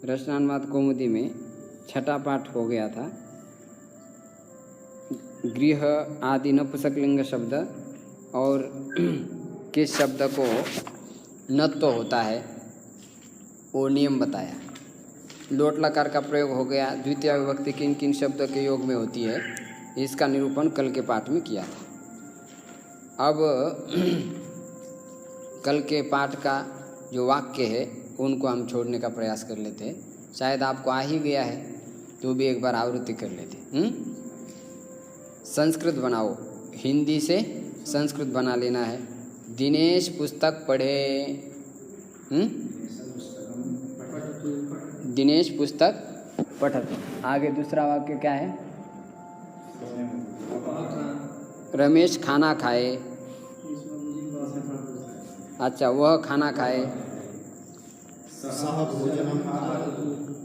रचनानुवाद कौमुदी में छठा पाठ हो गया था। गृह आदि नपुंसकलिंग शब्द और किस शब्द को नत्व होता है वो नियम बताया। लोट लकार का प्रयोग हो गया। द्वितीय विभक्ति किन किन शब्द के योग में होती है इसका निरूपण कल के पाठ में किया था। अब कल के पाठ का जो वाक्य है उनको हम छोड़ने का प्रयास कर लेते हैं। शायद आपको आ ही गया है तो भी एक बार आवृत्ति कर लेते। संस्कृत बनाओ, हिंदी से संस्कृत बना लेना है। दिनेश पुस्तक पढ़े। दिनेश पुस्तक पठत। आगे दूसरा वाक्य क्या है? रमेश खाना खाए। अच्छा, वह खाना खाए।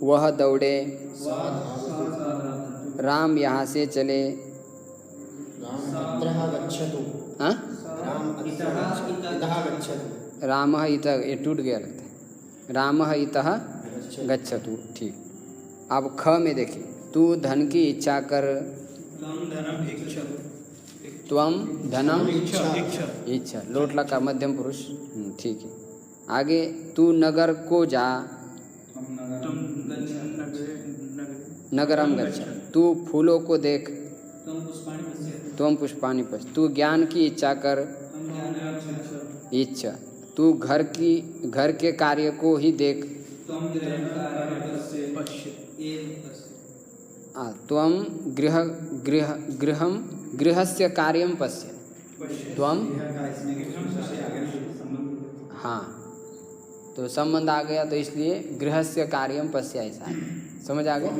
वह दौड़े। राम यहाँ से चले। रामः इतः, ये टूट गया लगता है। रामः इतः गच्छतु। ठीक। अब ख में देखिए, तू धन की इच्छा कर। त्वम धनम इच्छा। लोट लकार मध्यम पुरुष। ठीक है। आगे तू नगर को जा। नगरम गच्छ। तू फूलों को देख। त्वम पुष्पाणि पश्य। तू ज्ञान की इच्छा कर। इच्छा। तू घर के कार्य को ही देख। त्वम गृहस्य कार्यं पश्य। त्वम, हाँ, तो संबंध आ गया तो इसलिए गृहस्य कार्यं पश्य ऐसा है। समझ आ गया?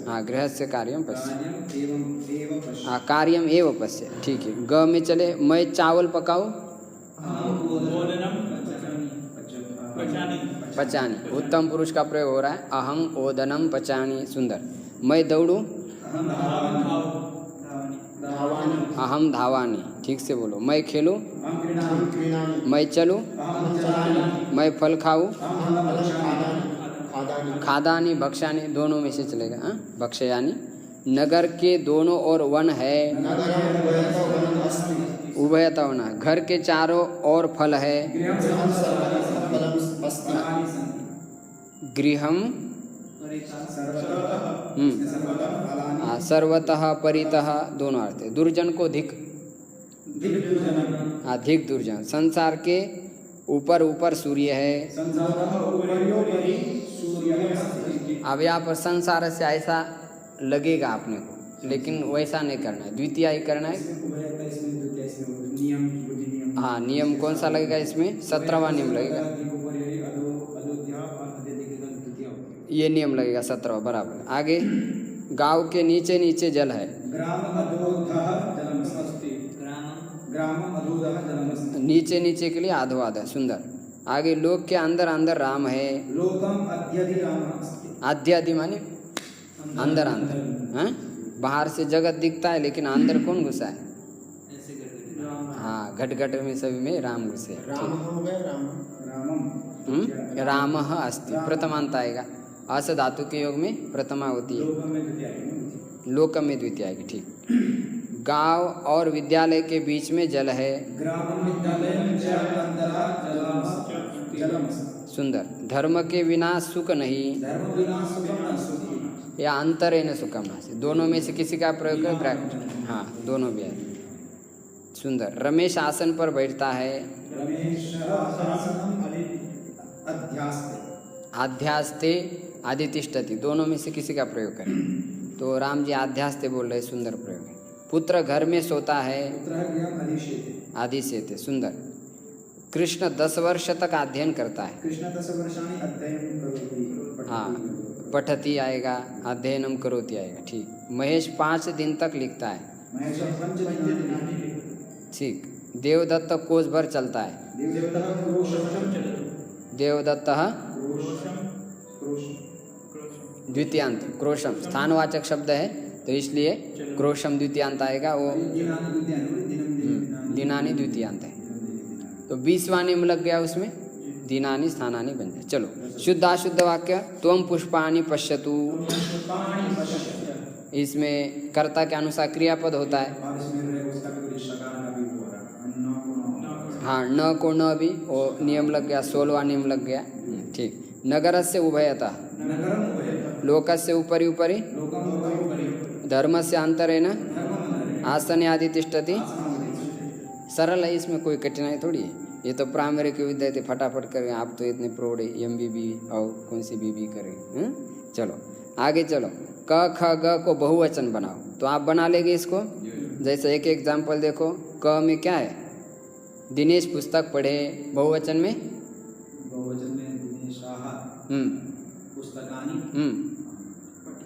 हाँ, गृहस्य कार्यं पश्य। हाँ, कार्यम एव पश्य। ठीक है। ग में चले, मैं चावल पकाऊं। पचानी। उत्तम पुरुष का प्रयोग हो रहा है। अहम ओदनम पचानी। सुंदर। मैं दौड़ूं। अहम धावानी। ठीक से बोलो। मैं खेलूं। मैं चलूं। मैं फल खाऊं। खादानी भक्षानी। दोनों में से चलेगा। हाँ, भक्षयानी। नगर के दोनों ओर वन है। उभयता वन। घर के चारों ओर फल है। गृहम सर्वतः परितः दोनों अर्थ है। दुर्जन को धिक। अधिक दुर्जन। संसार के ऊपर ऊपर सूर्य है। अब यहाँ पर संसार से ऐसा लगेगा आपने को, लेकिन वैसा नहीं करना है। द्वितीय ही करना है। हाँ, नियम कौन सा लगेगा इसमें? 17वां नियम लगेगा। ये नियम लगेगा 17वां, बराबर। आगे गांव के नीचे नीचे जल है। नीचे नीचे के लिए आधो आधा। सुंदर। आगे लोक के अंदर अंदर राम है। आध्यादि माने अंदर अंदर। हाँ, बाहर से जगत दिखता है लेकिन अंदर कौन घुसा है? हाँ, घट घट में सभी में राम घुसे। रामः अस्ति। प्रथमांत आएगा। अस धातु के योग में प्रथमा होती है। लोक में द्वितीय आएगी। ठीक। गांव और विद्यालय के बीच में जल है। सुंदर। धर्म के बिना सुख नहीं। या अंतर है न सुखम नास्ति। दोनों में से किसी का प्रयोग कर ब्रैकेट। हाँ, दोनों भी है। सुंदर। रमेश आसन पर बैठता है। आध्यास्ते आदितिष्ठति। दोनों में से किसी का प्रयोग करें तो राम जी आध्यास्ते बोल रहे। सुंदर प्रयोग है। पुत्र घर में सोता है। आदिशेते। सुंदर। कृष्ण 10 वर्ष तक अध्ययन करता है। हाँ, पठती आएगा। अध्ययनम करोति आएगा। ठीक। महेश 5 दिन तक लिखता है। ठीक। देवदत्त कोष भर चलता है। देवदत्त द्वितीयांत। क्रोशम स्थानवाचक शब्द है तो इसलिए क्रोशम द्वितीयांत आएगा। वो दिनानी द्वितीयांत है। तो 20वां नियम लग गया उसमें। दिनानी स्थानानी बन जाए। चलो। शुद्ध अशुद्ध वाक्य त्वम पुष्पाणि पश्यतु, इसमें कर्ता के अनुसार क्रियापद होता है। हाँ, न को न भी वो नियम लग गया, 16वां नियम लग गया। ठीक। नगरस्य उभयतः, लोकस्य उपरि उपरि, धर्मस्य अंतरेण, आसने आदि तिष्ठति। सरल है, इसमें कोई कठिनाई थोड़ी है। ये तो प्राइमरी के विद्यार्थी फटाफट करें, आप तो इतने प्रौढ़ MBB और कौन सी BB करें। चलो आगे चलो। क ख ग को बहुवचन बनाओ, तो आप बना लेंगे इसको। जैसे एक एग्जाम्पल देखो, क में क्या है? दिनेश पुस्तक पढ़े, बहुवचन में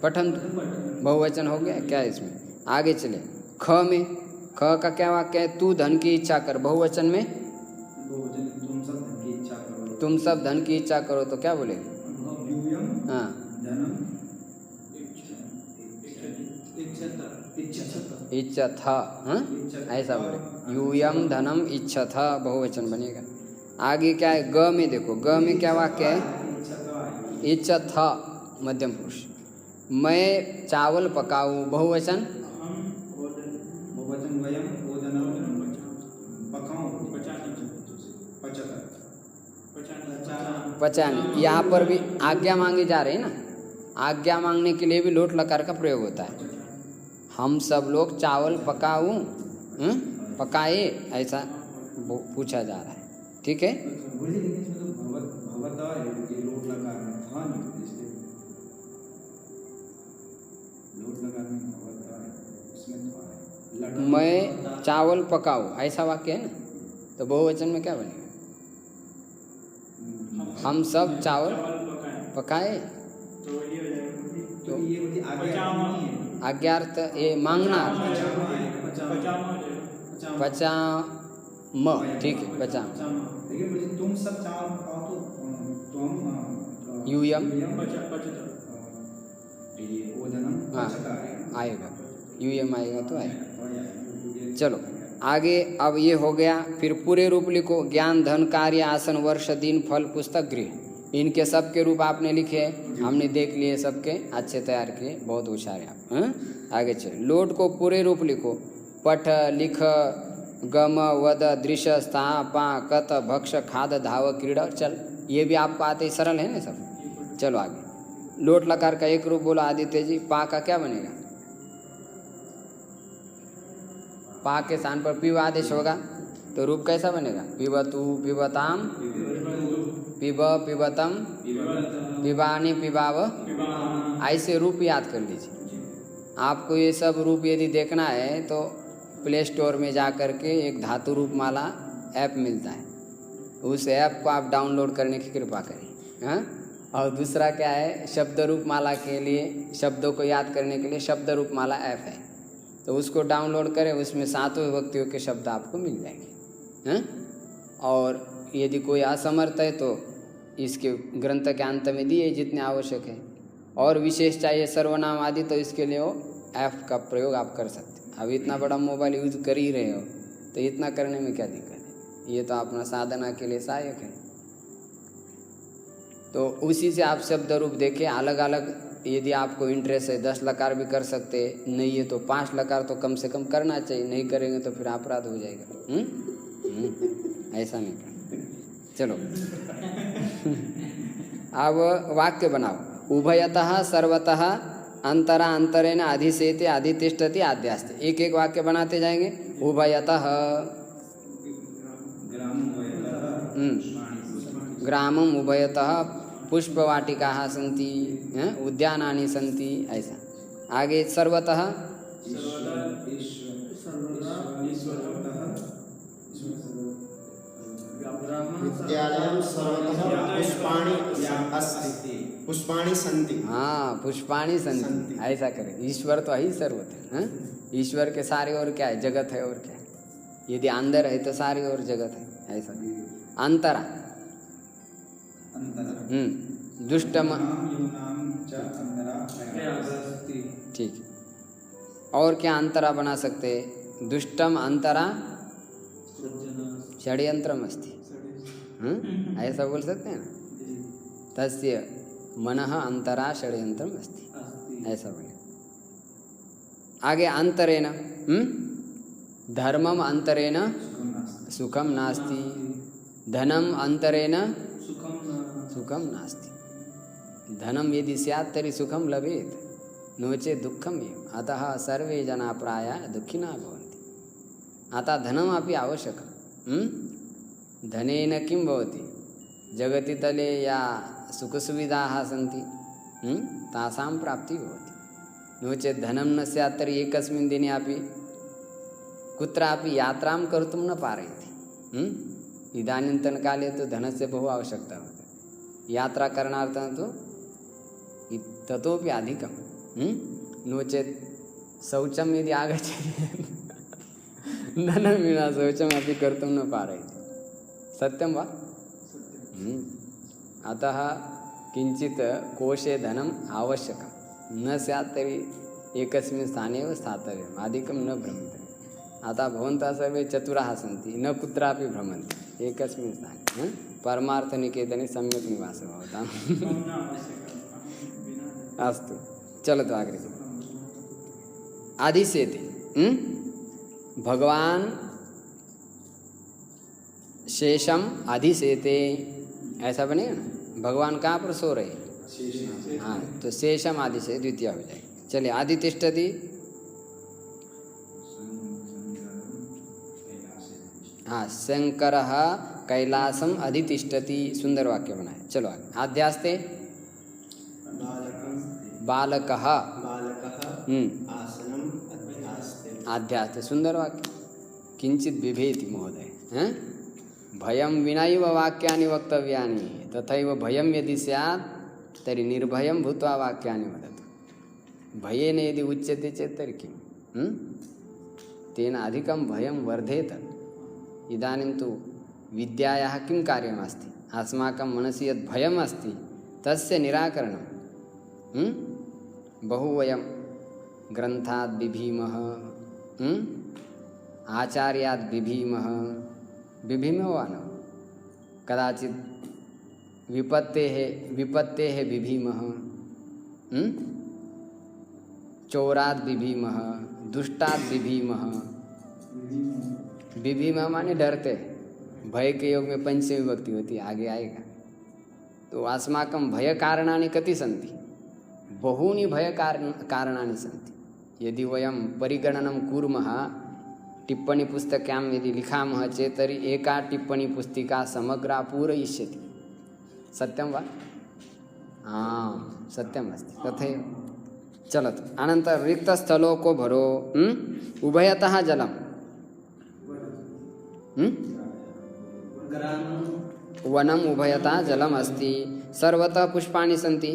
पठन, बहुवचन हो गया क्या इसमें। आगे चले, ख में, ख का क्या वाक्य है? तू धन की इच्छा कर, बहुवचन में तुम सब धन की इच्छा करो, तो क्या बोले? हाँ, इच्छा था, ऐसा बोले, यूयम धनम इच्छा था, बहुवचन बनेगा। आगे क्या है? ग में देखो, ग में क्या वाक्य है? इच्छा था, मध्यम पुरुष। मैं चावल पकाऊं, बहुवचन पचाने। यहाँ पर भी आज्ञा मांगी जा रही है ना, आज्ञा मांगने के लिए भी लोट लकार का प्रयोग होता है। हम सब लोग चावल पकाऊं, पकाए, ऐसा पूछा जा रहा है। ठीक है, मैं चावल पकाऊं, ऐसा वाक्य है ना, तो बहुवचन में क्या बनेगा? हम सब चावल पकाए, तो आज्ञार्थ, ये मांगना, पचाम, ठीक है, पचाम। तुम सब चावल पकाओ, तो तुम यूयम, हाँ आएगा, यूयम आएगा तो आएगा। चलो आगे, अब ये हो गया। फिर पूरे रूप लिखो, ज्ञान, धन, कार्य, आसन, वर्ष, दिन, फल, पुस्तक, गृह। इनके सब के रूप आपने लिखे, हमने देख लिए, सबके अच्छे तैयार किए, बहुत होशियार है आप। आगे चलो, लोट को पूरे रूप लिखो, पठ, लिख, गम, वद, दृश्य, स्था, पा, कत, भक्ष, खाद, धाव, क्रीड़ा। चल, ये भी आपको आते ही, सरल है ना सब। चलो आगे, लोट लकार का एक रूप बोला आदित्य जी। पा का क्या बनेगा? पा के स्थान पर पिब आदेश होगा, तो रूप कैसा बनेगा? पिबतु, पिबताम, पिब, पिबतम, पिबानी, पिबाव। ऐसे रूप याद कर लीजिए। आपको ये सब रूप यदि देखना है तो प्ले स्टोर में जा कर के एक धातु रूप माला ऐप मिलता है, उस ऐप को आप डाउनलोड करने की कृपा करें। हाँ, और दूसरा क्या है, शब्द रूप माला के लिए, शब्दों को याद करने के लिए शब्द रूप माला ऐप है, तो उसको डाउनलोड करें, उसमें 7 विभक्तियों के शब्द आपको मिल जाएंगे। हैं? और यदि कोई असमर्थ है तो इसके ग्रंथ के अंत में दिए जितने आवश्यक है, और विशेष चाहिए सर्वनाम आदि, तो इसके लिए वो ऐप का प्रयोग आप कर सकते हैं। अब इतना बड़ा मोबाइल यूज कर ही रहे हो, तो इतना करने में क्या दिक्कत है? ये तो अपना साधना के लिए सहायक है। तो उसी से आप शब्द रूप देखें अलग अलग। यदि आपको इंटरेस्ट है 10 लकार भी कर सकते, नहीं है तो 5 लकार तो कम से कम करना चाहिए, नहीं करेंगे तो फिर अपराध हो जाएगा। ऐसा नहीं कर। चलो अब वाक्य बनाओ। उभयतः, सर्वतः, अंतरा, अंतरेण, अधिसेते, अधितिष्ठति, आद्यास्ते। एक एक वाक्य बनाते जाएंगे। उभयतः, ग्रामम उभयतः पुष्पवाटिकाः सन्ति, उद्यानानि सन्ति, ऐसा। आगे सर्वतः, विद्यालयं सर्वतः पुष्पाणि अस्ति, पुष्पाणि सन्ति। हाँ, पुष्पाणि सन्ति, ऐसा करें। ईश्वर तो है ही सर्वत्र। ईश्वर के सारे और क्या है? जगत है, और क्या है? यदि अंदर है तो सारी और जगत है, ऐसा। अंतरा, दुष्टम, ठीक। और क्या अंतरा बना सकते? दुष्टम अंतरा षड्यंत्रम अस्ति, ऐसा बोल सकते हैं ना। तस्य मनः अंतरा षड्यंत्रम अस्ति, ऐसा बने। आगे अंतरेण धर्मम अंतरेण सुखम नास्ति, धनम अंतरेण सुखम नास्ति। धनम यदि स्यात् तर्हि सुखम लभेत, नो चेत् दुःखम एव। अतः सर्वे जना प्रायः दुःखिनः भवन्ति। अतः धनमपि आवश्यकं। धनेन किं भवति? जगति तले या सुखसुविधाः सन्ति तासां प्राप्तिः भवति। नो चेत् धनं न स्यात् तर्हि एकस्मिन् दिने अपि कुत्रापि यात्रां कर्तुं न पारयति। इदानीन्तनकाले तु धनस्य बहु आवश्यकता वर्तते। यात्रा करणार्थं तु ततोपि अधिकं। नो चेत् शौचं यदि आगच्छति धनं विना शौचमपि कर्तुं न पारयति। सत्यं वा? अतः किञ्चित् कोशे धनम् आवश्यकं। न स्यात् तर्हि एकस्मिन् स्थाने एव स्थातव्यम्, अधिकं न भ्रमितव्यम्। अतः भवन्तः सर्वे चतुराः सन्ति, न कुत्रापि भ्रमन्ति, एकस्मिन् स्थाने। परमार्थनिकेतने सम्यक् निवासः भवताम्। अस्तु, चलतु अग्रे। आदिशेते भगवान शेषम अधिशेते, ऐसा बनेगा ना? भगवान कहाँ पर सो रहे? हाँ, तो शेषम आदिशेते द्वितीय हो जाएगी। चलिए, आदि तिष्ठति। हाँ, शंकरः कैलासम अधितिष्ठति। सुंदर वाक्य बनाए। चलो आगे। आध्यास्ते बालकः आसनम अध्यास्ते। आध्यास्ते, सुंदर वाक्य। किंचित बिभेति महोदय। भयं विनैव वाक्यानि वक्तव्यानि, तथैव भयं यदि स्यात् तर्हि निर्भयं भूत्वा वाक्यानि वदतु। भयेन यदि उच्यते चेत् तर्हि किं? तेन अधिकं भयं वर्धेत। इदानीं तु विद्यायाः किं कार्यमस्ति? अस्माकं मनसि यद् भयम् अस्ति तस्य निराकरणं। बहु वयं ग्रन्थात् बिभीमः, आचार्यात् बिभीमः, बिभीमो वा न? कदाचित् विपत्तेः बिभीमः, चोरात् बिभीमः, दुष्टात् बिभीमः। बिभीमः माने डरते। भय के योग में पंचमी विभक्ति होती है, आगे आएगा। तो अस्माकं भयकारणानि कति सन्ति? बहूनि भयकारणानि सन्ति। यदि वयं परिगणनं कुर्मः, टिप्पणीपुस्तिकां यदि लिखामः चेत् तर्हि एका टिप्पणीपुस्तिका समग्रा पूरयिष्यति। सत्यं वा? आम्, सत्यम् अस्ति। तथैव चलतु। अनन्तरं रिक्तस्थलो को भरो, उभयतः जलं, वनम् उभयतः जलम् अस्ति, सर्वतः पुष्पाणि सन्ति,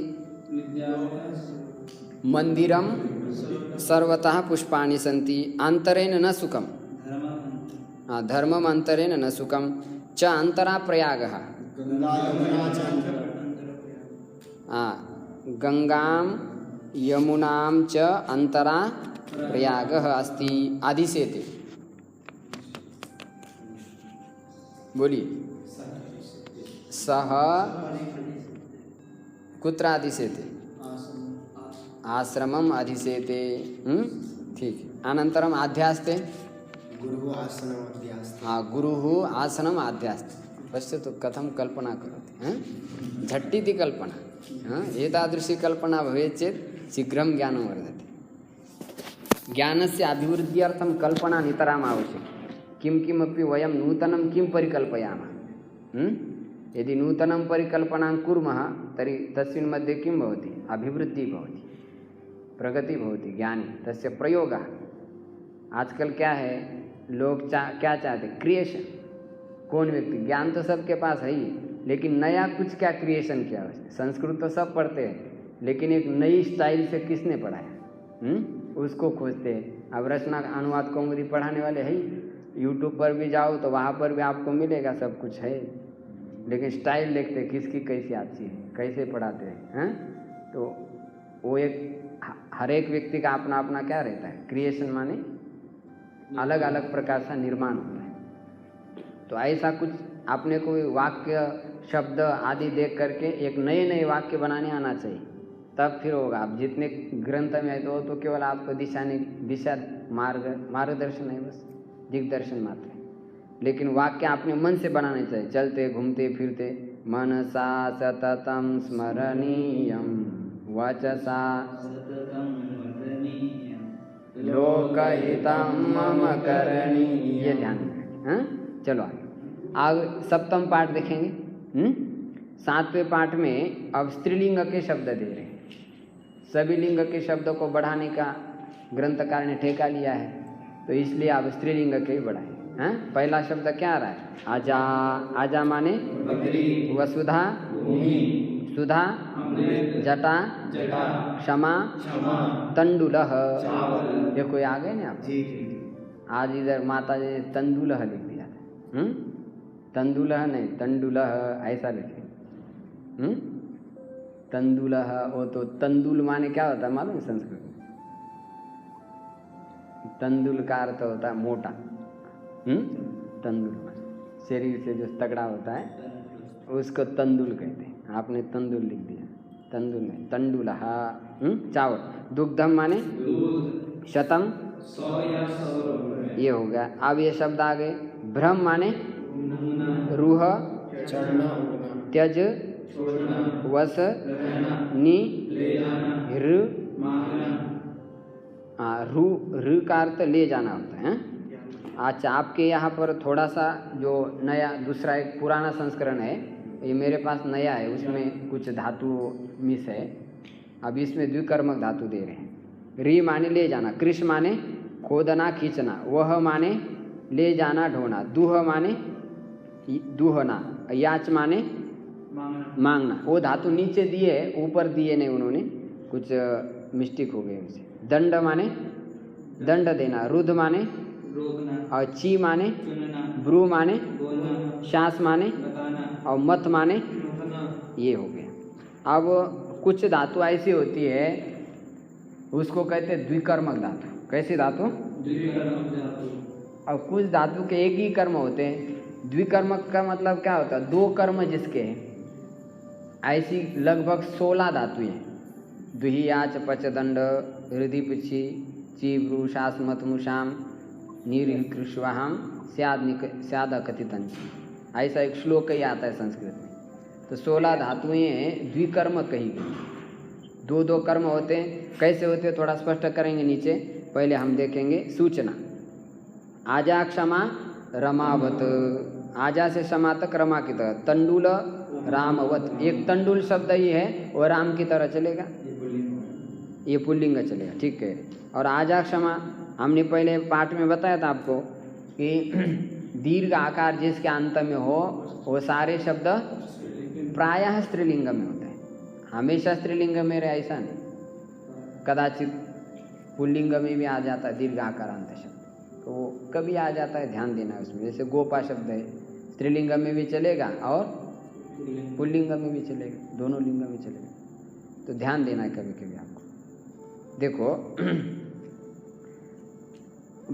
मंदिरम सर्वतः पुष्पाणि सन्ति, अंतरेण न सुखम, धर्मम अंतरेण न सुखम, च अंतरा प्रयागः, गंगां यमुनां च अंतरा प्रयागः अस्ति। आदिशेते, बोलिए। सह कुत्र अधिशेते? आश्रमम अधिशेते। ठीक है। अनंतरम आध्यास्ते, गुरुः आसनम अध्यास्ते। हाँ, गुरुः आसनम आध्यास्ते। पश्यतु कथं कल्पना करोति। झट्टिति कल्पना। एतादृशी कल्पना भवेत् चेत् शीघ्रं ज्ञानं वर्धते। ज्ञानस्य अभिवृद्ध्यर्थं कल्पना नितराम् आवश्यकी। किं किमपि वयं नूतनं किं परिकल्पयामः। यदि नूतनं परिकल्पनां कुर्मः तर्हि तस्मिन् मध्ये किं भवति? अभिवृद्धिः भवति, प्रगति भवति, ज्ञाने तस्य प्रयोगः। आजकल क्या है, लोग क्या चाहते? क्रिएशन। कौन व्यक्ति? ज्ञान तो सबके पास है ही, लेकिन नया कुछ क्या क्रिएशन किया? संस्कृत तो सब पढ़ते हैं, लेकिन एक नई स्टाइल से किसने पढ़ाया? उसको खोजते हैं। अब रचना अनुवाद कौमुदी पढ़ाने वाले है ही। यूट्यूब पर भी जाओ तो वहाँ पर भी आपको मिलेगा, सब कुछ है, लेकिन स्टाइल देखते किसकी कैसी अच्छी है, कैसे पढ़ाते हैं। तो वो एक हर एक व्यक्ति का अपना अपना क्या रहता है? क्रिएशन माने अलग अलग प्रकार का निर्माण होता है। तो ऐसा कुछ आपने कोई वाक्य शब्द आदि देख करके एक नए नए वाक्य बनाने आना चाहिए, तब फिर होगा। आप जितने ग्रंथ में है तो केवल आपको दिशा मार्गदर्शन है, बस दिग्दर्शन मात्र है। लेकिन वाक्य आपने मन से बनाने चाहिए, चलते घूमते फिरते। मनसा सततम स्मरणीयम वचसा लोकहितं मम करणीय, ये ध्यान रखें। हाँ, चलो आगे सप्तम पाठ देखेंगे। 7वें पाठ में अब स्त्रीलिंग के शब्द दे रहे हैं। सभी लिंग के शब्दों को बढ़ाने का ग्रंथकार ने ठेका लिया है, तो इसलिए आप स्त्रीलिंग के भी बढ़ाएं। हाँ, पहला शब्द क्या आ रहा है? आजा। आजा माने वसुधा, सुधा, जटा, क्षमा, तंडुलह। ये कोई आ गए ना आप? आज इधर माता जी तंदुलह लिख दिया था। तंदुलह नहीं, तंडुलह ऐसा लिखे। तंदुलह, वो तो तंदुल माने क्या होता है मालूम है संस्कृत में? तंदुल का अर्थ होता है मोटा। तंदुल माने शरीर से जो तगड़ा होता है उसको तंदुल कहते हैं। आपने तंदुल लिख दिया, तंदुल नहीं, तंडुलह। चावल। दुग्धम माने शतम, ये हो गया। अब ये शब्द आ गए। भ्रम माने रूह, त्यज, वस, नि, ऋ। ऋ का अर्थ ले जाना होता है। अच्छा, आपके यहाँ पर थोड़ा सा जो नया दूसरा एक पुराना संस्करण है, ये मेरे पास नया है, उसमें कुछ धातु मिस है। अब इसमें द्विकर्मक धातु दे रहे हैं। री माने ले जाना, कृष माने खोदना खींचना, वह माने ले जाना ढोना, दुह माने दुहना, याच माने मांगना। वो धातु नीचे दिए, ऊपर दिए नहीं उन्होंने, कुछ मिस्टेक हो गई उनसे। दंड माने दंड देना, रुद्ध माने और ची माने ब्रू माने, श्वास माने और मत माने, ये हो गया। अब कुछ धातु ऐसी होती है उसको कहते हैं द्विकर्मक धातु। कैसी धातु? अब कुछ धातु के एक ही कर्म होते हैं। द्विकर्मक का मतलब क्या होता है? दो कर्म जिसके हैं। ऐसी लगभग 16 धातुएं हैं। दुही, आच, पच, दंड, हृदय, पिछी, ची, ब्रू, शास, मत, मुशाम, नीरिकृष्वाहम, स्याद कथितन। ऐसा एक श्लोक ही आता है संस्कृत में। तो 16 धातुएं द्विकर्म कही गई। दो दो कर्म होते हैं। कैसे होते हैं थोड़ा स्पष्ट करेंगे नीचे। पहले हम देखेंगे सूचना। आजा क्षमा रमावत, आजा से क्षमा तक रमा की तरह। तंडुल रामवत, एक तंडुल शब्द ही है, वो राम की तरह चलेगा, ये पुल्लिंग चलेगा, ठीक है। और आजा क्षमा हमने पहले पाठ में बताया था आपको कि दीर्घ आकार जिसके अंत में हो वो सारे शब्द प्रायः स्त्रीलिंग में होते हैं। हमेशा स्त्रीलिंग में रहे ऐसा नहीं, कदाचित पुल्लिंग में भी आ जाता है दीर्घ आकार अंत शब्द, तो वो कभी आ जाता है, ध्यान देना उसमें। जैसे गोपा शब्द है, स्त्रीलिंग में भी चलेगा और पुल्लिंग में भी चलेगा, दोनों लिंग में चलेगा, तो ध्यान देना है कभी कभी आपको। देखो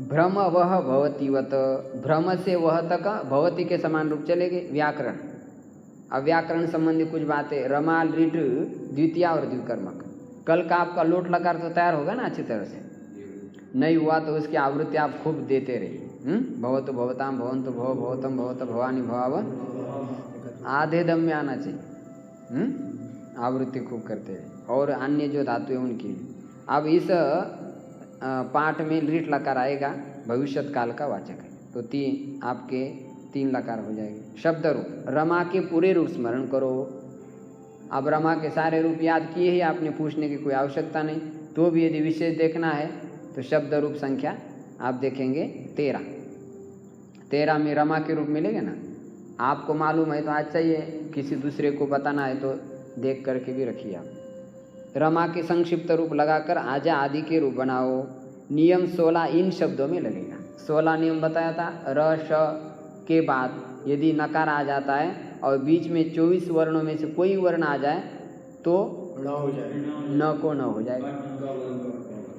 भ्रम वह भवतीवत, भ्रम से वह तक भवती के समान रूप चलेंगे। व्याकरण, अब व्याकरण संबंधी कुछ बातें। रमा, लिट, द्वितीय और द्विकर्मक। कल का आपका लोट लकार तो तैयार होगा ना अच्छी तरह से? नहीं हुआ तो उसकी आवृत्ति आप खूब देते रहिए। भवतु भवताम, भवन्तु भव, भवतम भवत, भवानी भवाव, आधे दम में आना चाहिए। आवृत्ति खूब करते रहे। और अन्य जो धातु है उनकी। अब इस पाठ में लीट लकार आएगा, भविष्यत काल का वाचक है, तो आपके 3 लकार हो जाएंगे। शब्द रूप, रमा के पूरे रूप स्मरण करो। अब रमा के सारे रूप याद किए ही आपने, पूछने की कोई आवश्यकता नहीं। तो भी यदि विशेष देखना है तो शब्द रूप संख्या आप देखेंगे 13 में रमा के रूप मिलेंगे ना। आपको मालूम है तो आज चाहिए, किसी दूसरे को बताना है तो देख करके भी रखिए आप। रमा के संक्षिप्त रूप लगाकर आजा आदि के रूप बनाओ। नियम 16 इन शब्दों में लगेगा। 16 नियम बताया था। र श के बाद यदि नकार आ जाता है और बीच में 24 वर्णों में से कोई वर्ण आ जाए तो न हो जाए, न को न हो जाएगा।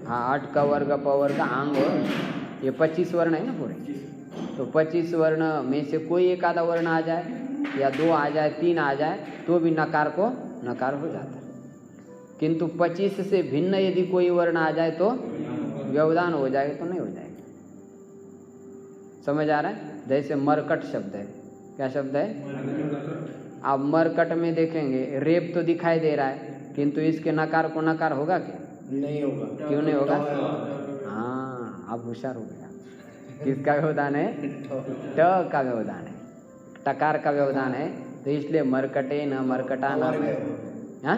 हाँ, 8 का वर्ग, प वर्ग, आंग, ये 25 वर्ण है ना पूरे। तो 25 वर्ण में से कोई एक आधा वर्ण आ जाए या 2 आ जाए, 3 आ जाए तो भी नकार को नकार हो जाता है। किंतु 25 से भिन्न यदि कोई वर्ण आ जाए तो व्यवधान हो जाएगा, तो नहीं हो जाएगा। समझ आ रहा है? जैसे मरकट शब्द है, क्या शब्द है? आप मरकट में देखेंगे रेप तो दिखाई दे रहा है, किंतु इसके नकार को नकार होगा क्या? नहीं होगा। क्यों नहीं होगा? हाँ, आप होशियार हो गया। किसका व्यवधान है? ट का व्यवधान है, टकार का व्यवधान है, तो इसलिए मरकटे न मरकटा न। हाँ,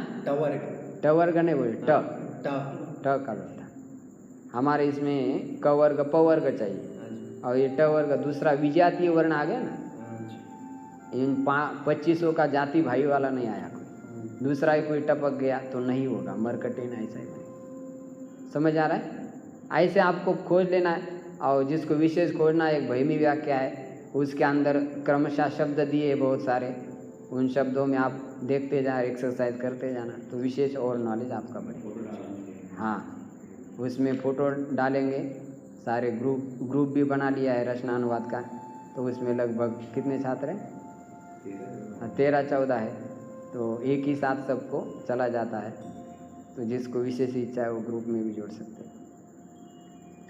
टवर्ग नहीं बोले, ट का व्यवधान। हमारे इसमें क वर्ग प वर्ग चाहिए, और ये ट वर्ग दूसरा विजातीय वर्ण आ गया ना। इन 25 का जाति भाई वाला नहीं आया, दूसरा ही कोई टपक गया तो नहीं होगा, मरकटे न ऐसा ही बने। समझ आ रहा है? ऐसे आपको खोज लेना है, और जिसको विशेष खोजना है, एक भयमी व्याख्या है, उसके अंदर क्रमशः शब्द दिए बहुत सारे, उन शब्दों में आप देखते जाए, एक्सरसाइज करते जाना, तो विशेष और नॉलेज आपका बढ़ेगा। हाँ, उसमें फ़ोटो डालेंगे, सारे ग्रुप भी बना लिया है रचना अनुवाद का, तो उसमें लगभग कितने छात्र हैं? 13-14 है, तो एक ही साथ सबको चला जाता है, तो जिसको विशेष इच्छा है वो ग्रुप में भी जोड़ सकते हैं।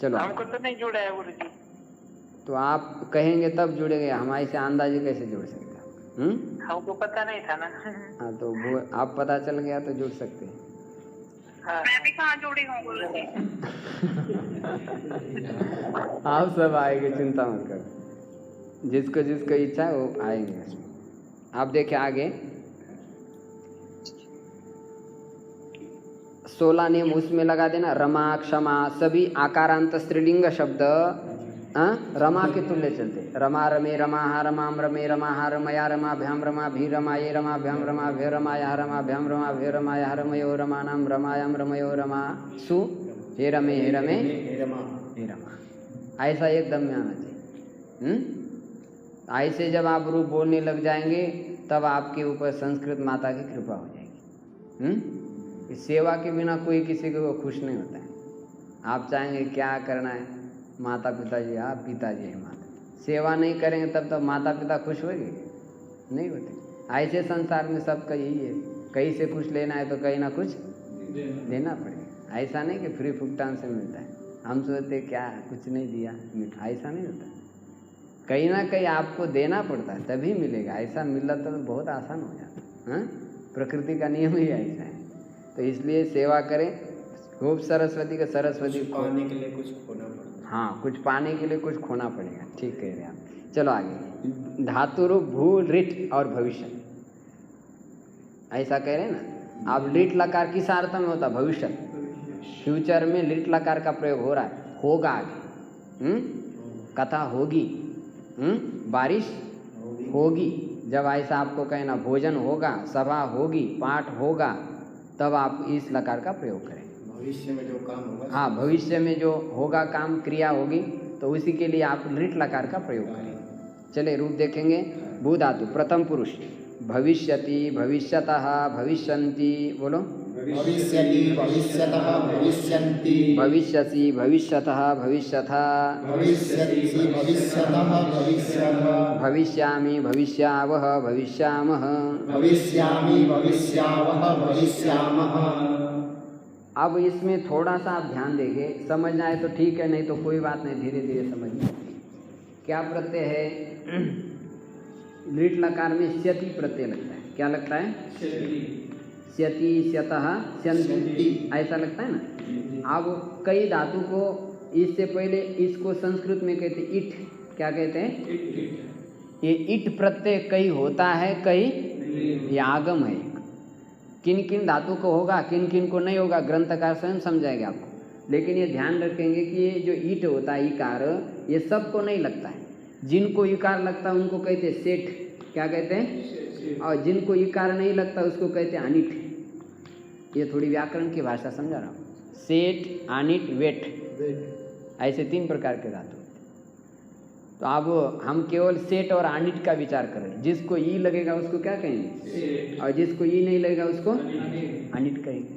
चलो, हमको तो नहीं जुड़ा है गुरु जी। तो आप कहेंगे तब जुड़ेंगे, हमारे से अंदाजे कैसे जुड़ सकते हैं? हमको पता नहीं था ना। हाँ, तो वो आप पता चल गया तो जुड़ सकते हैं। हाँ। मैं भी कहाँ जुड़ी हूँ गुरु जी। आप सब आएंगे, चिंता मत करो, जिसको जिसको इच्छा है वो आएंगे। आप देखिए आगे 16 नियम उसमें लगा देना, रमा क्षमा सभी आकारांत स्त्रीलिंग शब्द रमा के तुल्य चलते। रमा रमे रमाहा रमाम रमे रमाहा रमया रमाभ्याम रमाभि रमाये रमाभ्याम रमाभ्य रमाया रमाभ्याम रमाभ्य रमाया रमयो रमानाम रमायाम रमयो रमासु हे रमे हे रमे हे रमा। ऐसा एकदम में आना चाहिए। ऐसे जब आप रूप बोलने लग जाएंगे तब आपके ऊपर संस्कृत माता की कृपा हो जाएगी। इस सेवा के बिना कोई किसी को खुश नहीं होता है। आप चाहेंगे क्या करना है, माता पिता जी, आप पिताजी है माता, सेवा नहीं करेंगे तब माता पिता खुश होंगे? नहीं होते। ऐसे संसार में सबका यही है, कहीं से कुछ लेना है तो कहीं ना कुछ देना पड़ेगा। ऐसा नहीं कि फ्री फुकटान से मिलता है। हम सोचते क्या कुछ नहीं दिया मिठा, ऐसा नहीं होता। कहीं ना कहीं आपको देना पड़ता है तभी मिलेगा। ऐसा मिलता तो बहुत आसान हो जाता है। प्रकृति का नियम ही ऐसा है। तो इसलिए सेवा करें, खूब सरस्वती का सरस्वती पाने के लिए कुछ खोना पड़ता। हाँ, कुछ पाने के लिए कुछ खोना पड़ेगा। ठीक कह रहे हैं आप। चलो आगे, धातुरूप भू रिट और भविष्य, ऐसा कह रहे हैं ना आप। लिट लकार किस अर्थ में होता? भविष्य, फ्यूचर में लिट लकार का प्रयोग हो रहा है। होगा आगे, कथा होगी, बारिश होगी। जब ऐसा आपको कहना भोजन होगा, सभा होगी, पाठ होगा, तब आप इस लकार का प्रयोग करें। भविष्य में जो काम होगा, हाँ, भविष्य में जो होगा काम, क्रिया होगी, तो उसी के लिए आप लिट लकार का प्रयोग करें। चले रूप देखेंगे। भू धातु प्रथम पुरुष, भविष्यति भविष्यतः भविष्यन्ति, बोलो भविष्यति भविष्यतः भविष्यन्ति, भविष्यसि भविष्यतः भविष्यथा, भविष्यति भविष्यतः भविष्यतः, भविष्यामि भविष्यावः भविष्यामः, भविष्यामि भविष्यावः भविष्यामः। अब इसमें थोड़ा सा आप ध्यान देंगे, समझना है तो ठीक है, नहीं तो कोई बात नहीं, धीरे धीरे समझना। क्या प्रत्यय है? लिट लकार में स्यति प्रत्यय लगता है। क्या लगता है? स्यति स्यतः स्यन्ति, ऐसा लगता है ना। अब कई धातु को इससे पहले इसको संस्कृत में कहते इट, क्या कहते हैं? ये इट प्रत्यय कई होता है, कई ये आगम है। किन किन धातु को होगा, किन किन को नहीं होगा, ग्रंथकार स्वयं समझाएंगे आपको। लेकिन ये ध्यान रखेंगे कि ये जो ईट होता है, इकार, ये सबको नहीं लगता है। जिनको इकार लगता है उनको कहते हैं सेठ, क्या कहते हैं? और जिनको इकार नहीं लगता उसको कहते हैं अनिट। ये थोड़ी व्याकरण की भाषा समझा रहा हूँ। सेठ, अनिट, वेट, ऐसे 3 प्रकार के धातु। तो अब हम केवल सेठ और अनिट का विचार कर रहे हैं। जिसको ई लगेगा उसको क्या कहेंगे, और जिसको ई नहीं लगेगा उसको अनिट कहेंगे।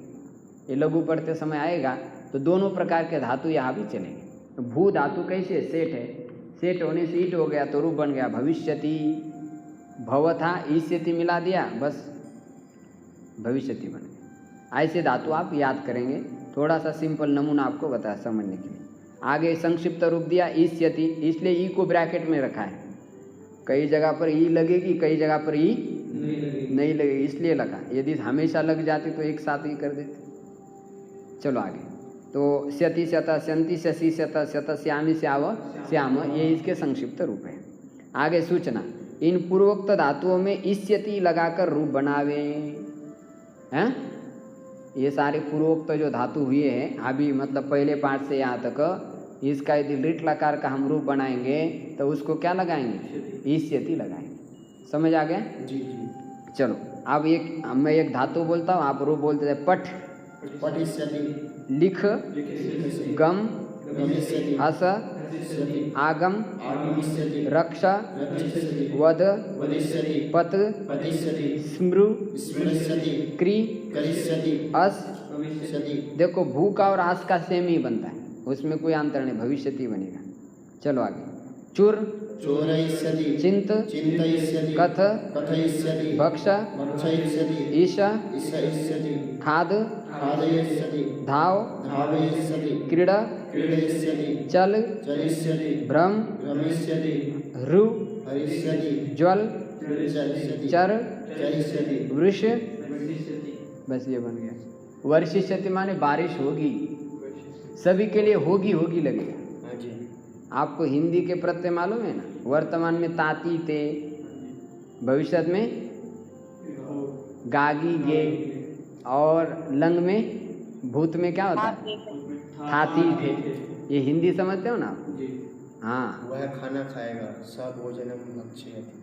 ये लघु पढ़ते समय आएगा तो दोनों प्रकार के धातु यहाँ भी चलेंगे। तो भू धातु कैसे? सेठ है, सेठ होने से ईट हो गया तो रूप बन गया भविष्यति। भव था, ईष्यति मिला दिया, बस भविष्यति बन गया। ऐसे धातु आप याद करेंगे। थोड़ा सा सिंपल नमूना आपको बताया समझने के लिए। आगे संक्षिप्त रूप दिया ईष्यति, इसलिए ई को ब्रैकेट में रखा है। कई जगह पर ई लगेगी, कई जगह पर ई नहीं लगेगी, इसलिए लगा। यदि हमेशा लग जाती तो एक साथ ही कर देते। चलो आगे। तो स्यति स्यत स्यंति स्यसि स्यत स्यत श्यामि श्याव श्याम, ये इसके संक्षिप्त रूप है। आगे सूचना, इन पूर्वोक्त धातुओं में ईष्यति लगाकर रूप बनावे हैं। ये सारे पूर्वोक्त जो धातु हुए हैं अभी, मतलब पहले पाठ से यहाँ तक, इसका यदि लिट लकार का हम रूप बनाएंगे तो उसको क्या लगाएंगे? ईष्यति लगाएंगे। समझ आ गया? जी जी। चलो अब मैं एक धातु बोलता हूँ, आप रूप बोलते हैं। पठ, पठिष्यति, लिख, गम, गमिष्यति, हस, हसिष्यति, आगम, आगमिष्यति, रक्ष, रक्षिष्यति, वद, वदिष्यति, पत, पतिष्यति, स्मृ, स्मृष्यति, क्री, करिष्यति, अस। भविष्यति। देखो भू का और आस का सेम ही बनता है, उसमें कोई अंतर नहीं, भविष्यति बनेगा। चलो आगे। चुर, चोरयिष्यति, चिंत, चिन्तयिष्यति, कथ, कथयिष्यति, भक्ष, भक्षयिष्यति, ईश, ईशयिष्यति, खाद, खादयिष्यति, धाव, धावयिष्यति, क्रीड़ा, क्रीडयिष्यति, चल, चलिष्यति, भ्रम, भ्रमिष्यति, रु, हरिष्यति, ज्वल, चलिष्यति, चर, चरिष्यति, वृष। वशिष्यति। बस ये बन गया। वर्षिष्यति माने बारिश होगी, सभी के लिए होगी होगी लगेगा। हाँ जी। आपको हिंदी के प्रत्यय मालूम है ना? वर्तमान में ताती ते, भविष्य में गागी गे, और लंग में भूत में क्या होता है? थाती थे। ये हिंदी समझते हो ना आप? हाँ। वह खाना खाएगा, स भोजनम भक्षयति,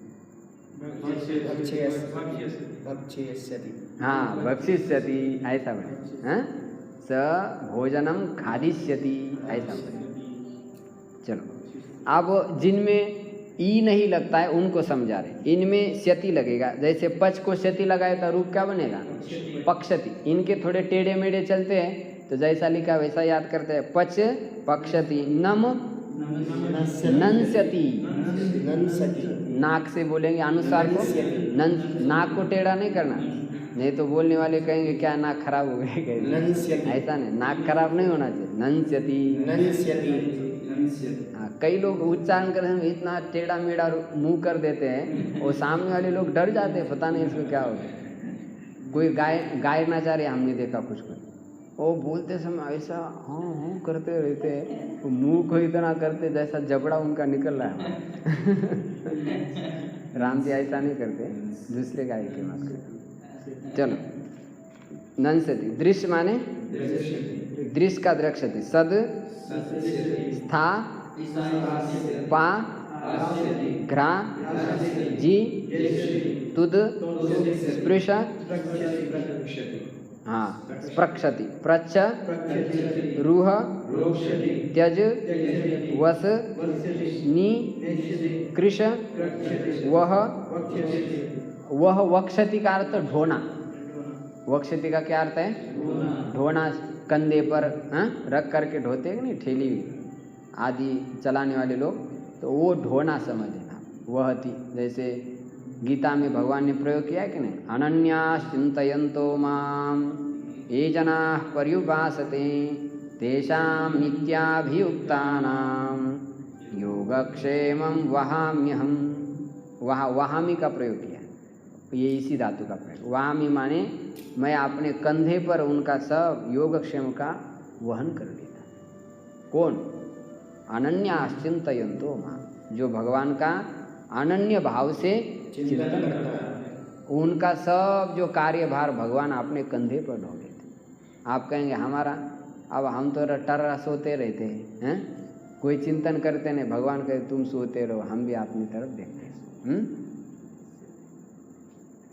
भक्षयिष्यति। हाँ, भक्षिष्यति ऐसा बने। हाँ, स भोजनम खादिष्यति ऐसा बने। चलो अब जिनमें ई नहीं लगता है उनको समझा रहे। इनमें स्यति लगेगा, जैसे पच को स्यति लगाए तो रूप क्या बनेगा? पक्षति। इनके थोड़े टेढ़े मेढ़े चलते हैं तो जैसा लिखा वैसा याद करते हैं। पच पक्षति, नम नंस्यति, नाक से बोलेंगे अनुसार को। नाक को टेढ़ा नहीं करना, नहीं तो बोलने वाले कहेंगे क्या नाक खराब हो गए। ऐसा नहीं, नाक खराब नहीं होना चाहिए। नंस्यति। हाँ, कई लोग उच्चारण करने में इतना टेढ़ा मेढ़ा मुंह कर देते हैं और सामने वाले लोग डर जाते हैं, पता नहीं इसको क्या हो गया। कोई गायना चाह रहे, हमने देखा कुछ वो बोलते समय ऐसा हाँ हाँ करते रहते हैं, तो मुंह को इतना करते जैसा जबड़ा उनका निकल रहा है। राम जी ऐसा नहीं करते, दूसरे गाय की बात करते। चलो नंसति, दृश्य माने दृश्य का द्रक्षति, सद स्था पा घ्रा जी तुद स्पृश, हाँ स्प्रक्षति, प्रच्छ रूह त्यज वस नी कृश वह वक्षति का अर्थ ढोना। वक्षति का क्या अर्थ है? ढोना। कंधे पर रख करके ढोते हैं नहीं, ठेली आदि चलाने वाले लोग, तो वो ढोना समझ लेना। वह थी, जैसे गीता में भगवान ने प्रयोग किया है कि नहीं? अनन्यास चिंतयन्तो माम ये जनाः पर्युपासते तेषां नित्याभियुक्तानां योगक्षेमं वहाम्यहम्। वहाँ वहामी का प्रयोग किया, ये इसी धातु का प्रयोग। वहामी माने मैं अपने कंधे पर उनका सब योगक्षेम का वहन कर देता। कौन? अनन्यास चिंतयन्तो माम, जो भगवान का अनन्य भाव से चिंतन करता है, उनका सब जो कार्यभार भगवान अपने कंधे पर ढो लेते। आप कहेंगे हमारा, अब हम तो टर्रा सोते रहते हैं, कोई चिंतन करते नहीं। भगवान कहे तुम सोते रहो, हम भी अपनी तरफ देखते हैं।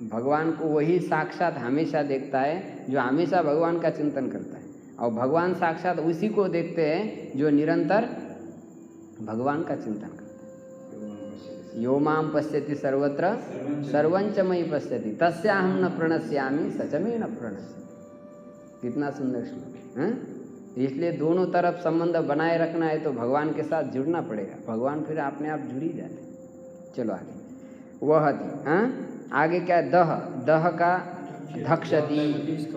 भगवान को वही साक्षात हमेशा देखता है जो हमेशा भगवान का चिंतन करता है, और भगवान साक्षात उसी को देखते हैं जो निरंतर भगवान का चिंतन करता है। यो माम पश्यति सर्वत्र सर्वंच मयि पश्यति तस्याहं न प्रणश्यामि सच में न प्रणश्यामि। कितना सुंदर श्लोक है। इसलिए दोनों तरफ संबंध बनाए रखना है तो भगवान के साथ जुड़ना पड़ेगा, भगवान फिर अपने आप जुड़ ही जाते। चलो आगे। वहति। हाँ, आगे क्या है? दह, दह का धक्षति,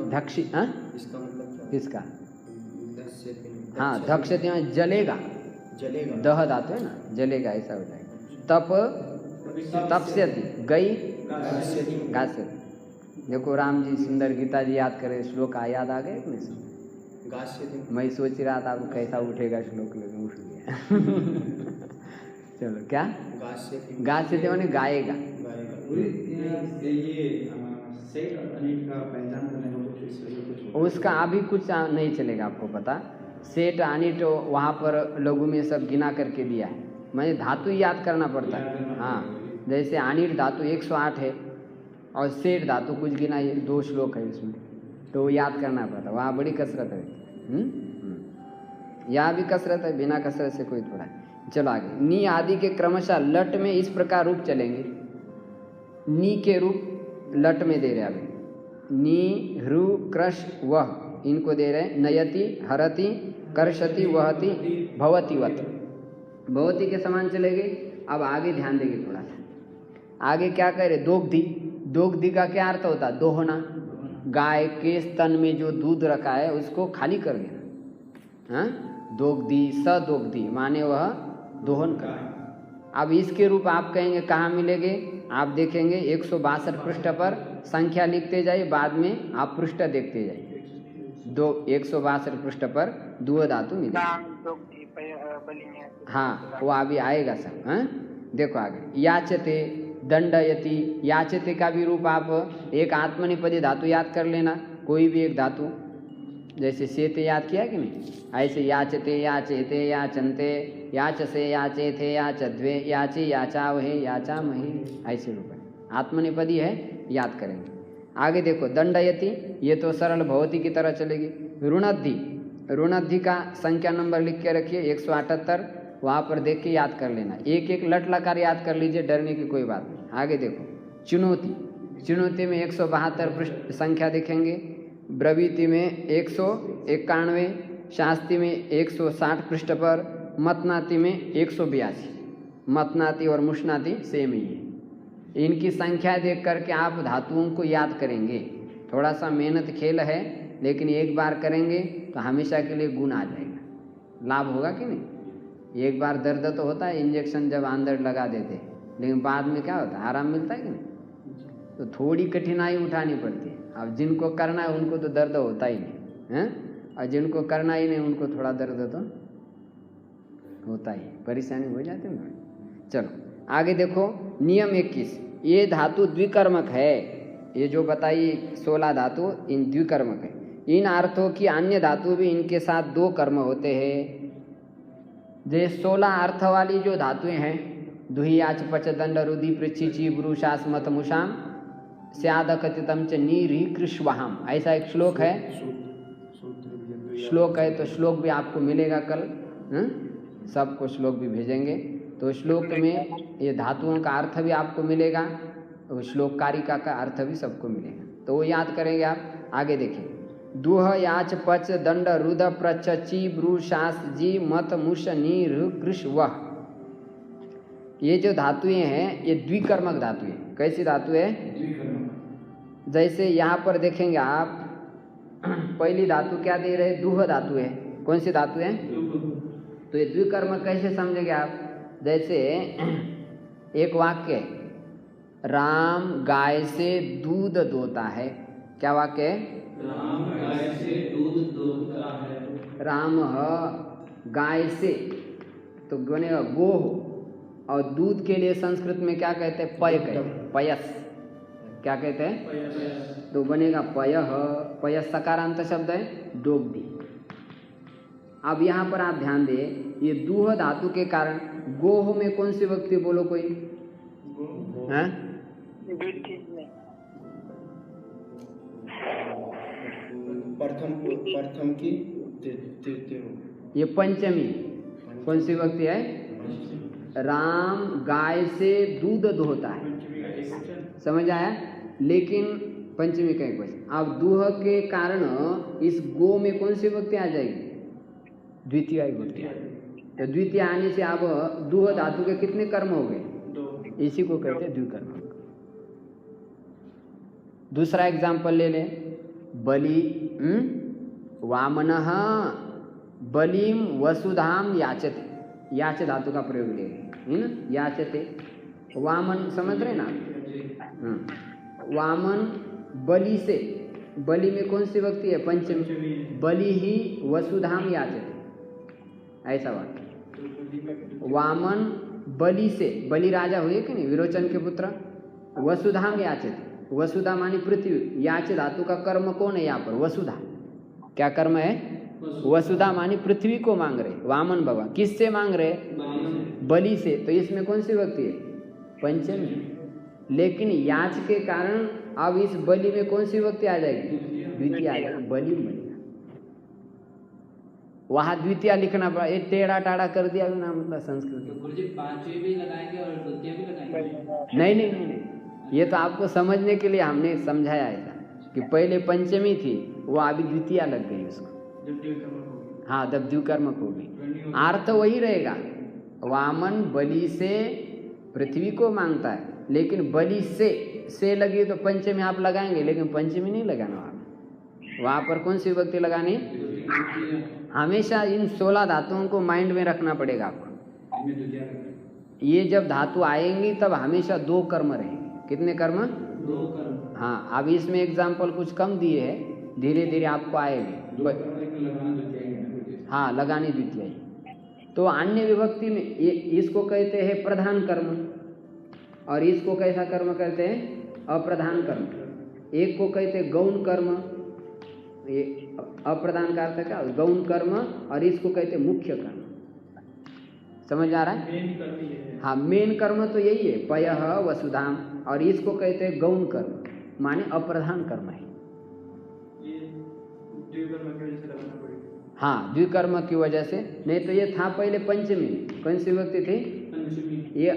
धक्षि, हाँ इसका मतलब क्या? किसका? दस्यति। हाँ, धक्षति में जलेगा, जलेगा। दह धातु है ना, जलेगा ऐसा हो जाएगा। तप, तपस्यति, गई गास्यति। गास्यति। देखो राम जी सुंदर गीता जी याद करे, श्लोक याद आ गए कि नहीं? गास्यति। मैं सोच रहा था अब कैसा उठेगा श्लोक, लेकिन उठ गया। चलो क्या? गास्यति। गास्यति माने गाएगा। गाएगा। सेट अनिट का पहचान करने को कुछ उसका अभी कुछ नहीं चलेगा आपको पता। सेट अनिट वहाँ पर लघु में सब गिना करके दिया है, मैंने धातु याद करना पड़ता है। हाँ, जैसे अनिट धातु 108 है और सेट धातु कुछ गिना, ये 2 श्लोक है इसमें, तो वो याद करना पड़ता है, वहाँ बड़ी कसरत है। यहाँ भी कसरत है, बिना कसरत से कोई थोड़ा है। चलो आगे, नी आदि के क्रमशः लट में इस प्रकार रूप चलेंगे। नी के रूप लट में दे रहे हैं अभी, नी, ह्रू, क्रश, वह, इनको दे रहे हैं। नयति, हरति, कर्षति, वहति, भवति, वत। भवति के समान चलेंगे। अब आगे ध्यान देंगे थोड़ा सा, आगे क्या कह रहे? दोग्धि। दोग्धि का क्या अर्थ होता है? दोहना। गाय के स्तन में जो दूध रखा है उसको खाली कर देना। हाँ, दोग्धि, सदोग्धि माने वह दोहन कर। अब इसके रूप आप कहेंगे कहाँ मिलेंगे? आप देखेंगे 162 पृष्ठ पर संख्या लिखते जाइए, बाद में आप पृष्ठ देखते जाइए। 162 पृष्ठ पर दुह धातु मिलेगा। हाँ, वो अभी आएगा सब। हाँ, देखो आगे, याचते, दंडयति। याचते का भी रूप आप एक आत्मनिपदी धातु याद कर लेना, कोई भी एक धातु, जैसे सेते याद किया कि नहीं, ऐसे याचते, याचेते, याचनते, याचसे, याचेथे, याचद्वे, याची, याचावहे, याचामहे, ऐसे रूप है। आत्मनिपदी है, याद करेंगे। आगे देखो, दंडयति, ये तो सरल भवती की तरह चलेगी। ऋणद्धि, ऋणद्धि का संख्या नंबर लिख के रखिए 178, वहाँ पर देख के याद कर लेना। एक एक लट लकार याद कर लीजिए, डरने की कोई बात नहीं। आगे देखो, चुनौती, चुनौती में 172 पृष्ठ संख्या देखेंगे। ब्रवीति में 191, शास्ति में 160 पृष्ठ पर, मतनाति में 182। मतनाति और मुष्नाति सेम ही है। इनकी संख्या देख करके आप धातुओं को याद करेंगे। थोड़ा सा मेहनत खेल है, लेकिन एक बार करेंगे तो हमेशा के लिए गुण आ जाएगा, लाभ होगा कि नहीं। एक बार दर्द तो होता है, इंजेक्शन जब अंदर लगा देते, लेकिन बाद में क्या होता है? आराम मिलता है कि नहीं। तो थोड़ी कठिनाई उठानी पड़ती है। अब जिनको करना है उनको तो दर्द होता ही नहीं है, और जिनको करना ही नहीं उनको थोड़ा दर्द तो होता ही, परेशानी हो जाती है। चलो आगे देखो, नियम 21, ये धातु द्विकर्मक है। ये जो बताइए 16 धातु इन द्विकर्मक है। इन अर्थों की अन्य धातु भी इनके साथ 2 कर्म होते हैं। जैसे 16 अर्थ वाली जो धातुएं हैं, दुही, आच, पच, दंड, रुधि, पृच्छी, ची, ब्रूशास, मत, मुषाम, स्यादकतितम च नीरि कृष्वहम, ऐसा एक श्लोक है। श्लोक है तो श्लोक भी आपको मिलेगा कल, सबको श्लोक भी भेजेंगे। तो श्लोक में ये धातुओं का अर्थ भी आपको मिलेगा, तो श्लोक कारिका का अर्थ भी सबको मिलेगा, तो वो याद करेंगे आप। आगे देखिए, दुह, याच, पच, दंड, रुद, प्रच, ची, ब्रू, शास, जी, मत, मुष, नी, ऋ, कृष, वह, ये जो धातुएं हैं ये द्विकर्मक धातु है। कैसी धातु है? जैसे यहाँ पर देखेंगे आप, पहली धातु क्या दे रहे? दुह धातु है। कौन सी धातु है? तो ये द्विकर्मक कैसे समझेंगे आप? जैसे एक वाक्य है, राम गाय से दूध दोता है। क्या वाक्य है? राम गाय से दूध दोता है। राम गाय से तो बनेगा गोह, और दूध के लिए संस्कृत में क्या कहते हैं? पय कहते हैं, पयस। क्या कहते हैं? तो बनेगा पयः। पयस सकारांत शब्द है, दोग्धि। अब यहाँ पर आप ध्यान दें, ये दूह धातु के कारण गोह में कौन सी व्यक्ति बोलो कोई? हैं? प्रथम की तृतीय। ये पंचमी। कौन सी व्यक्ति है? राम गाय से दूध दोहता है, समझ आया? लेकिन पंचमी का एक वचन। अब दूह के कारण इस गो में कौन सी व्यक्ति आ जाएगी? द्वितीय विभक्ति। तो द्वितीय आने से अब दूह धातु के कितने कर्म हो गए? इसी को कहते हैं द्विकर्म। दूसरा एग्जाम्पल ले लें, बलि वामनः बलिम वसुधाम याचते, याच धातु का प्रयोग ले है ना, याचते। वामन समझ रहे ना, वामन बलि से, बलि में कौन सी विभक्ति है, पंचमी, बलि ही वसुधाम याचते, ऐसा बात। वामन बलि से, बलि राजा हुए कि नहीं, विरोचन के पुत्र, वसुधाम याचते, वसुधा मानी पृथ्वी, याच धातु का कर्म कौन है यहाँ पर, वसुधा, क्या कर्म है, वसुधा मानी पृथ्वी को मांग रहे, वामन भगवान किससे मांग रहे, बलि से, तो इसमें कौन सी विभक्ति है, पंचमी। लेकिन याच के कारण अब इस बलि में कौन सी विभक्ति आ जाएगी, द्वितीय आ जाएगी, बलि बनेगा। वहां द्वितीय लिखना पड़ा, ये टेढ़ा टाढ़ा कर दिया ना, मतलब संस्कृत। गुरुजी पांचवी भी लगाएंगे और द्वितीय भी लगाएंगे? नहीं नहीं नहीं नहीं, ये तो आपको समझने के लिए हमने समझाया ऐसा कि पहले पंचमी थी, वो अभी द्वितीय लग गई उसको, हाँ जब द्विकर्मक हो गई। अर्थ वही रहेगा, वामन बलि से पृथ्वी को मांगता है, लेकिन बलि से लगी तो पंचमी आप लगाएंगे, लेकिन पंचमी नहीं लगाना वहाँ पर कौन सी विभक्ति लगानी, हमेशा इन 16 धातुओं को माइंड में रखना पड़ेगा आपको। ये जब धातु आएंगी तब हमेशा 2 कर्म रहेंगे, कितने कर्म, 2 कर्म। हाँ, अब इसमें एग्जाम्पल कुछ कम दिए हैं, धीरे धीरे आपको आएंगे। हाँ, लगानी द्वितीय। तो अन्य विभक्ति में ये इसको कहते हैं प्रधान कर्म, और इसको कैसा कर्म कहते हैं, अप्रधान कर्म। एक को कहते हैं गौण कर्म, ये अप्रधान का अर्थ क्या, गौण कर्म, और इसको कहते हैं मुख्य कर्म। समझ आ रहा है, हाँ मेन कर्म तो यही है, पयः वसुधाम, और इसको कहते हैं गौण कर्म, माने अप्रधान कर्म है। हाँ, द्विकर्म की वजह से, नहीं तो ये था पहले पंचमी, कौन सी विभक्ति थी, ये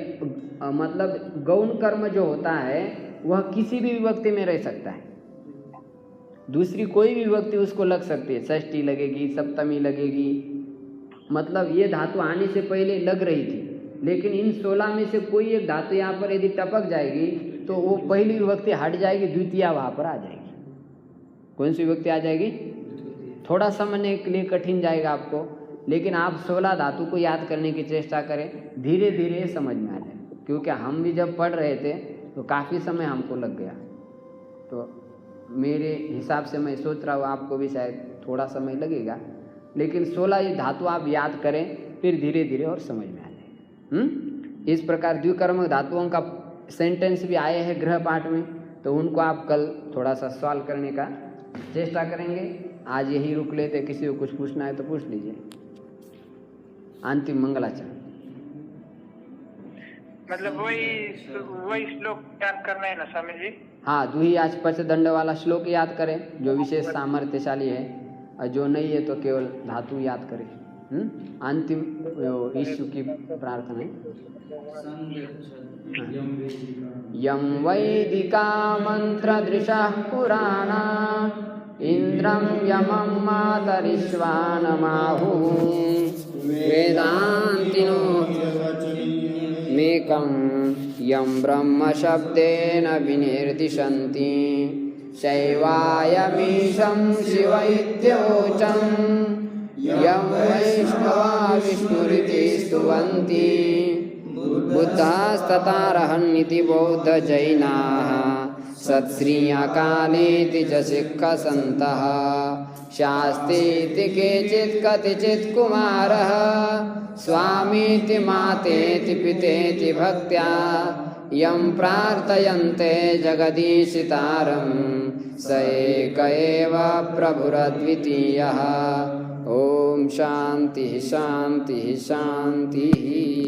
मतलब गौण कर्म जो होता है वह किसी भी विभक्ति में रह सकता है, दूसरी कोई भी विभक्ति उसको लग सकती है, षष्ठी लगेगी, सप्तमी लगेगी, मतलब ये धातु आने से पहले लग रही थी, लेकिन इन 16 में से कोई एक धातु यहाँ पर यदि टपक जाएगी तो वो पहली विभक्ति हट जाएगी, द्वितीय वहाँ पर आ जाएगी। कौन सी विभक्ति आ जाएगी, थोड़ा समझने के लिए कठिन जाएगा आपको, लेकिन आप 16 धातु को याद करने की चेष्टा करें, धीरे धीरे समझ में आ जाए। क्योंकि हम भी जब पढ़ रहे थे तो काफ़ी समय हमको लग गया, तो मेरे हिसाब से मैं सोच रहा हूँ आपको भी शायद थोड़ा समय लगेगा, लेकिन 16 धातु आप याद करें, फिर धीरे धीरे और समझ में आ जाए। इस प्रकार द्विकर्मक धातुओं का सेंटेंस भी आए हैं गृह पाठ में, तो उनको आप कल थोड़ा सा सॉल्व करने का चेष्टा करेंगे। आज यही रुक लेते, किसी को कुछ पूछना है तो पूछ लीजिए। अंतिम मंगलाचरण, मतलब वही श्लोक याद करना है ना स्वामी जी? हाँ, दुही आचपच दंड वाला श्लोक याद करें जो विशेष सामर्थ्यशाली है, और जो नहीं है तो केवल धातु याद करें। अंतिम ईश्वर की प्रार्थना है, यम वैदिका मंत्रदृशः पुराणा इंद्रं यमं मातरिश्वानमाहुः वेदान्तिनो मेकं यं ब्रह्म शब्देन विनिर्दिशन्ति शैवायमीशं शिव इत्योचं यं वैष्णवा विष्णुरिति स्तुवन्ति बुद्धास्ततारहन्निति बौद्धजैनाः सत्श्रीयकालेति च सिक्खसन्तः शास्तीति केचित् कतिचित् कुमारः स्वामीति मातेति पितेति भक्त्या यं प्रार्थयन्ते जगदीशितारं स एक एव प्रभुरद्वितीयः। ॐ शान्तिः शान्तिः शान्तिः।